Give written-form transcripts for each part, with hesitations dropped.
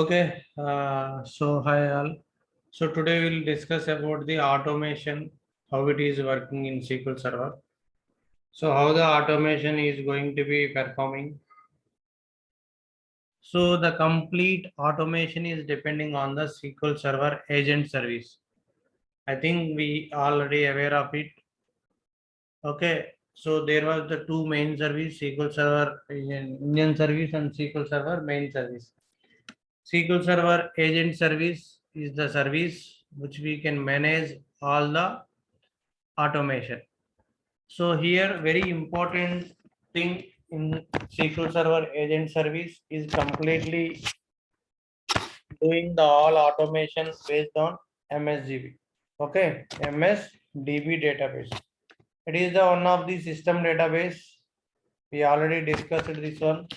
Okay, so hi all. So today we'll discuss about the automation, how it is working in SQL Server. So how the automation is going to be performing. So the complete automation is depending on the SQL Server agent service. I think we already aware of it. Okay, so there was the two main service, SQL Server Indian service and SQL Server main service. SQL Server agent service is the service which we can manage all the automation. So here very important thing in SQL Server agent service is completely doing the all automation based on MSDB. Okay, MSDB database. It is the one of the system database. We already discussed this one.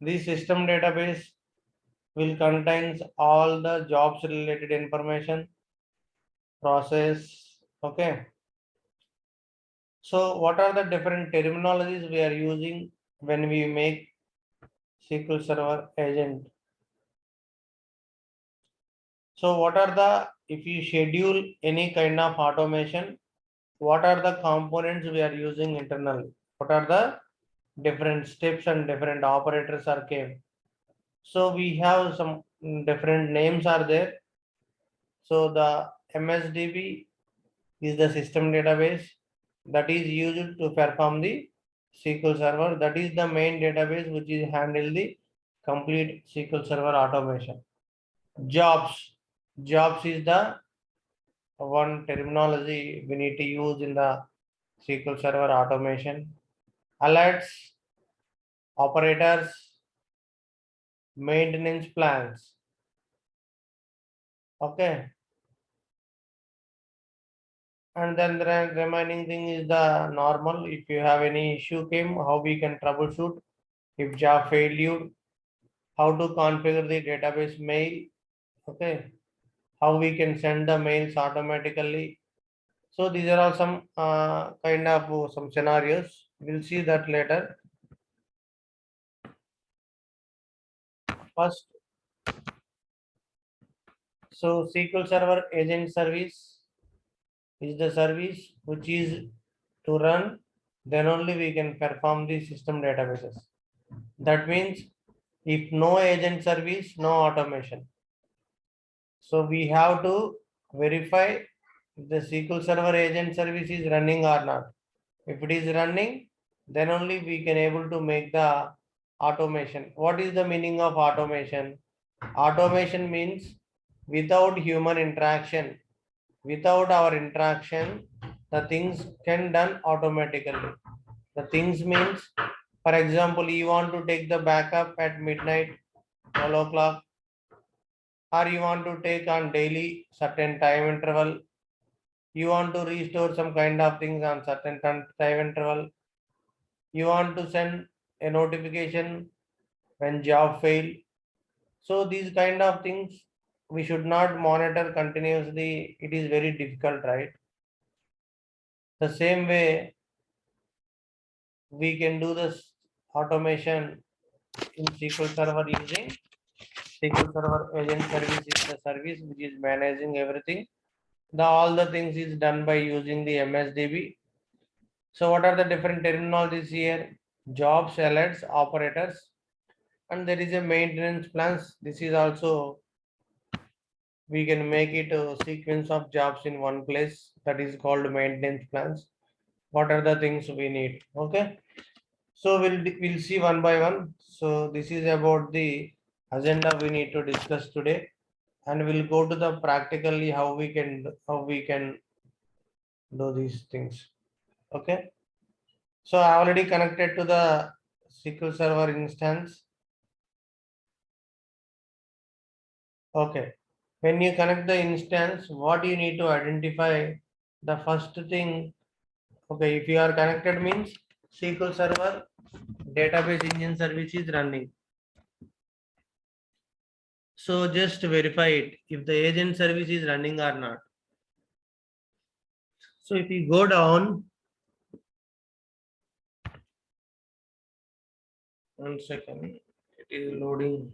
This system database will contains all the jobs related information process. Okay, so what are the different terminologies we are using when we make SQL Server agent? So what are the, if you schedule any kind of automation, what are the components we are using internally? What are the different steps and different operators are came? So we have some different names are there. So the MSDB is the system database that is used to perform the SQL Server. That is the main database which is handle the complete SQL Server automation. Jobs. Jobs is the one terminology we need to use in the SQL Server automation. Alerts, operators, maintenance plans. Okay. And then the remaining thing is the normal. If you have any issue came, how we can troubleshoot. If job failure, how to configure the database mail. Okay, how we can send the mails automatically. So these are all some kind of some scenarios. We'll see that later. First, so SQL Server agent service is the service which is to run, then only we can perform the system databases. That means if no agent service, no automation. So we have to verify if the SQL Server agent service is running or not. If it is running, then only we can able to make the automation. What is the meaning of automation? Automation means without human interaction, without our interaction, the things can done automatically. The things means, for example, you want to take the backup at midnight, 12 o'clock, or you want to take on daily certain time interval. You want to restore some kind of things on certain time interval. You want to send a notification when job fail. So these kind of things we should not monitor continuously. It is very difficult, right? The same way we can do this automation in SQL Server using SQL Server agent service is the service which is managing everything. All the things is done by using the MSDB. So what are the different terminologies here? Jobs, alerts, operators, and there is a maintenance plans. This is also, we can make it a sequence of jobs in one place, that is called maintenance plans. What are the things we need? Okay, so we'll see one by one. So this is about the agenda we need to discuss today, and we'll go to the practically how we can do these things. Okay, so I already connected to the SQL Server instance. Okay, when you connect the instance, what you need to identify, the first thing. Okay, if you are connected means SQL Server database engine service is running. So just verify it if the agent service is running or not. So if you go down, 1 second, it is loading.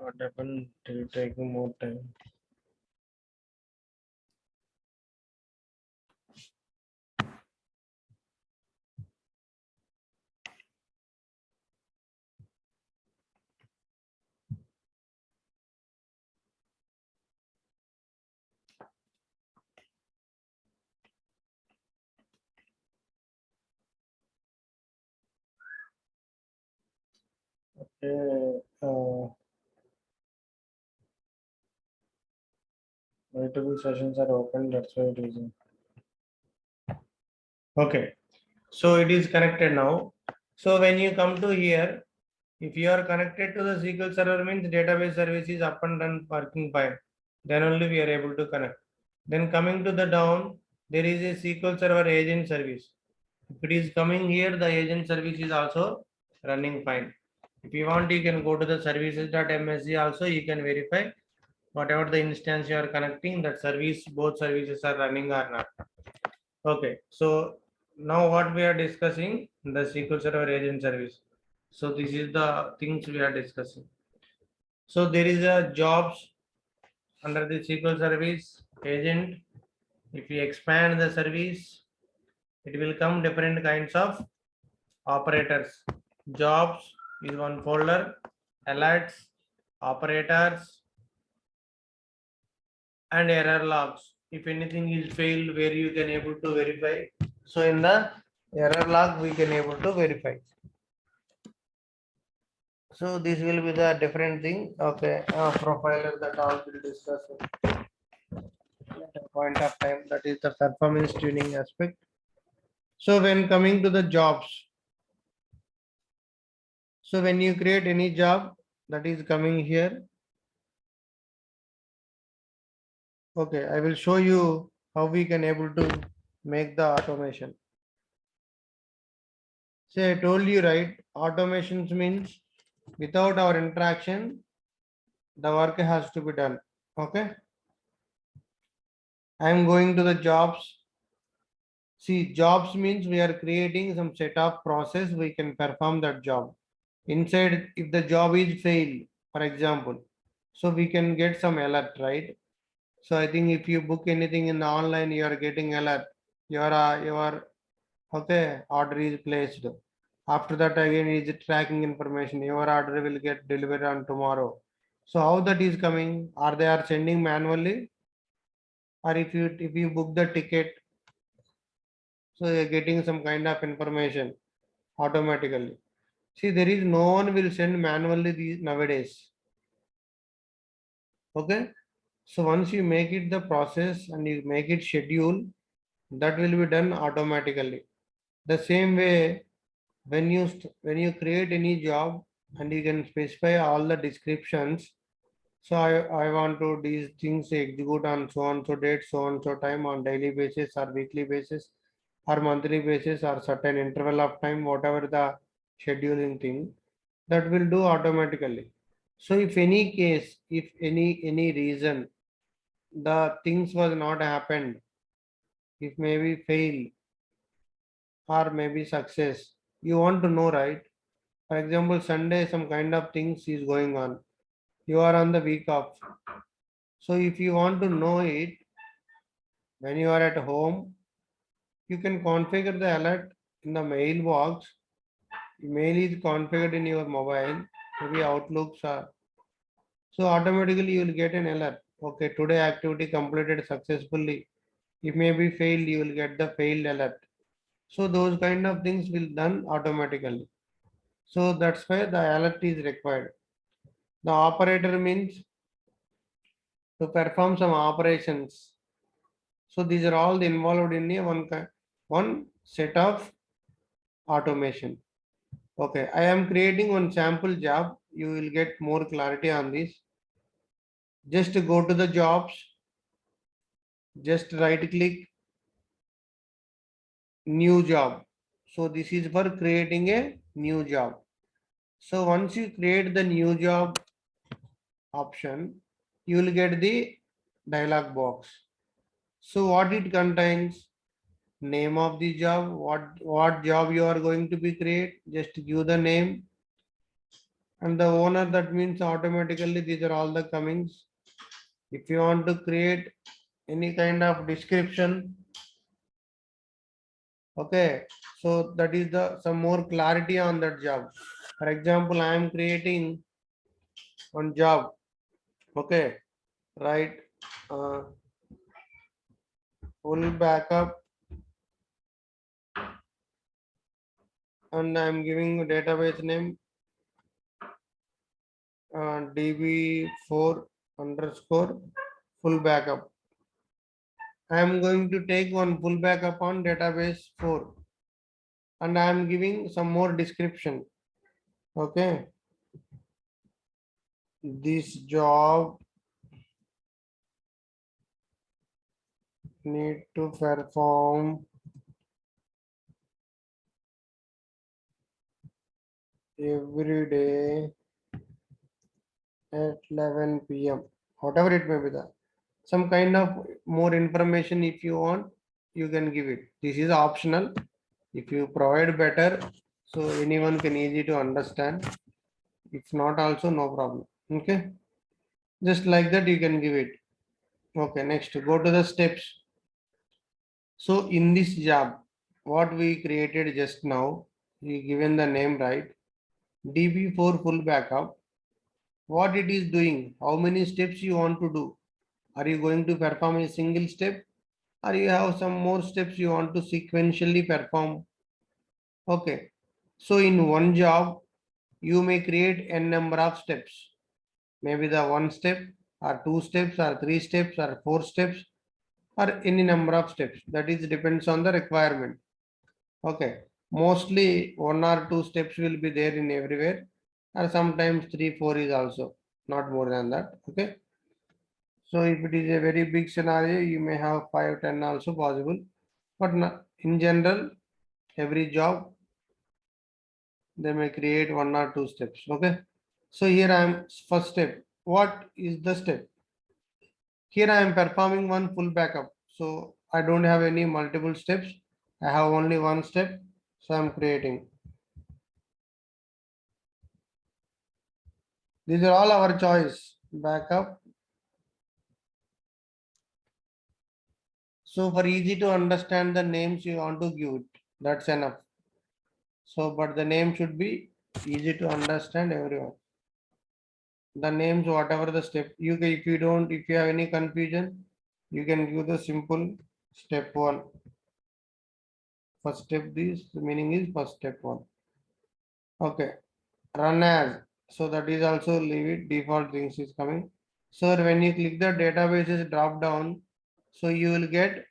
What happened? It will take more time. Okay. Multiple sessions are open. That's why it is. Okay. So it is connected now. So when you come to here, if you are connected to the SQL server means database service is up and run working fine. Then only we are able to connect. Then coming to the down, there is a SQL server agent service. If it is coming here, the agent service is also running fine. If you want, you can go to the services.msg also, you can verify whatever the instance you are connecting, that service, both services are running or not. Okay, so now what we are discussing, the SQL Server agent service. So this is the things we are discussing. So there is a jobs under the SQL service agent. If we expand the service, it will come different kinds of operators. Jobs is one folder, alerts, operators, and error logs. If anything is failed, where you can able to verify. So in the error log, we can able to verify. So this will be the different thing. Okay, profiler that all will discuss at a point of time. That is the performance tuning aspect. So when coming to the jobs, so when you create any job that is coming here, okay, I will show you how we can able to make the automation. Say I told you right, automations means without our interaction, the work has to be done. Okay. I am going to the jobs. See, jobs means we are creating some set of process we can perform that job. Inside, if the job is failed, for example, so we can get some alert, right? So I think if you book anything in the online, you are getting alert. Your okay order is placed. After that again is tracking information. Your order will get delivered on tomorrow. So how that is coming? Are they are sending manually, or if you book the ticket, so you're getting some kind of information automatically. See, there is no one will send manually these nowadays. Okay. So once you make it the process and you make it schedule, that will be done automatically. The same way, when you create any job and you can specify all the descriptions. So I want to these things execute on so and so date, so and so time on daily basis or weekly basis or monthly basis or certain interval of time, whatever the scheduling thing, that will do automatically. So if any case, if any reason the things was not happened, if maybe fail or maybe success, you want to know, right? For example, Sunday some kind of things is going on. You are on the week off. So if you want to know it when you are at home, you can configure the alert in the mailbox. Mail is configured in your mobile, maybe Outlooks are. So automatically you will get an alert. Okay, today activity completed successfully. If maybe failed, you will get the failed alert. So those kind of things will done automatically. So that's why the alert is required. The operator means to perform some operations. So these are all involved in a one set of automation. Okay, I am creating one sample job. You will get more clarity on this. Just go to the jobs, just right click new job. So this is for creating a new job. So once you create the new job option, you will get the dialog box. So what it contains, name of the job, what job you are going to be create, just give the name, And the owner, that means automatically these are all the comings. If you want to create any kind of description, okay, so that is the some more clarity on that job. For example, I am creating one job, okay, right, uh, full backup, and I am giving a database name DB4 underscore full backup. I am going to take one full backup on database 4, and I am giving some more description. Okay, this job need to perform every day at 11 p.m. Whatever it may be, the some kind of more information if you want, you can give it. This is optional. If you provide better, so anyone can easy to understand. If not, also no problem. Okay, just like that you can give it. Okay, next go to the steps. So in this job, what we created just now, we given the name, right, DB4 full backup. What it is doing, how many steps you want to do? Are you going to perform a single step, or you have some more steps you want to sequentially perform? Okay, so in one job you may create n number of steps, maybe the one step or two steps or three steps or four steps or any number of steps, that is depends on the requirement. Okay, mostly one or two steps will be there in everywhere, or sometimes three four is also, not more than that. Okay, so if it is a very big scenario, you may have 5 10 also possible, but not, in general every job they may create one or two steps. Okay, so here I am first step. What is the step? Here I am performing one full backup, so I don't have any multiple steps, I have only one step, so I'm creating. These are all our choice. Backup. So for easy to understand the names you want to give it, that's enough. So but the name should be easy to understand everyone. The names, whatever the step you can, if you don't, if you have any confusion, you can give the simple step one. First step, this the meaning is first step one. Okay, run as, so that is also leave it, default things is coming. So when you click the databases drop down, so you will get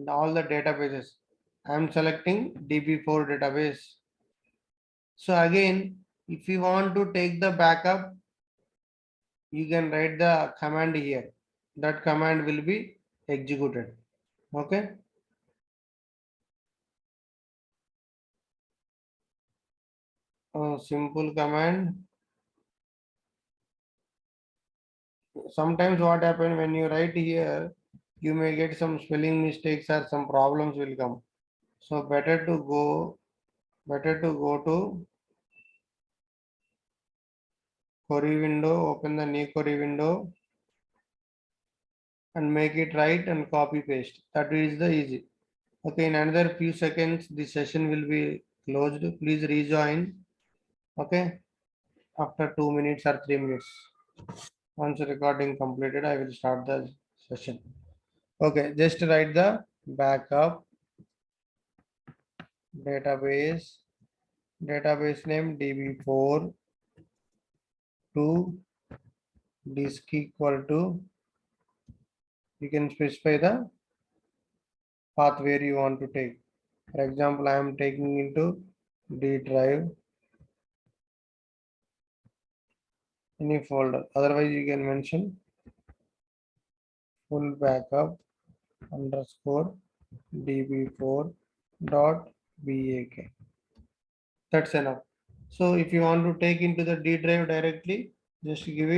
all the databases. I am selecting DB4 database. So again, if you want to take the backup, you can write the command here. That command will be executed. Okay. Simple command. Sometimes what happens when you write here, you may get some spelling mistakes or some problems will come. So better to go to query window, open the new query window and make it right and copy paste. That is the easy. Okay, in another few seconds, the session will be closed. Please rejoin. Okay, after 2 minutes or 3 minutes. Once the recording completed, I will start the session. Okay, just write the backup database, database name DB4 to disk equal to, you can specify the path where you want to take. For example, I am taking into D drive, any folder. Otherwise, you can mention full backup underscore db4 dot bak. That's enough. So if you want to take into the D drive directly, just give it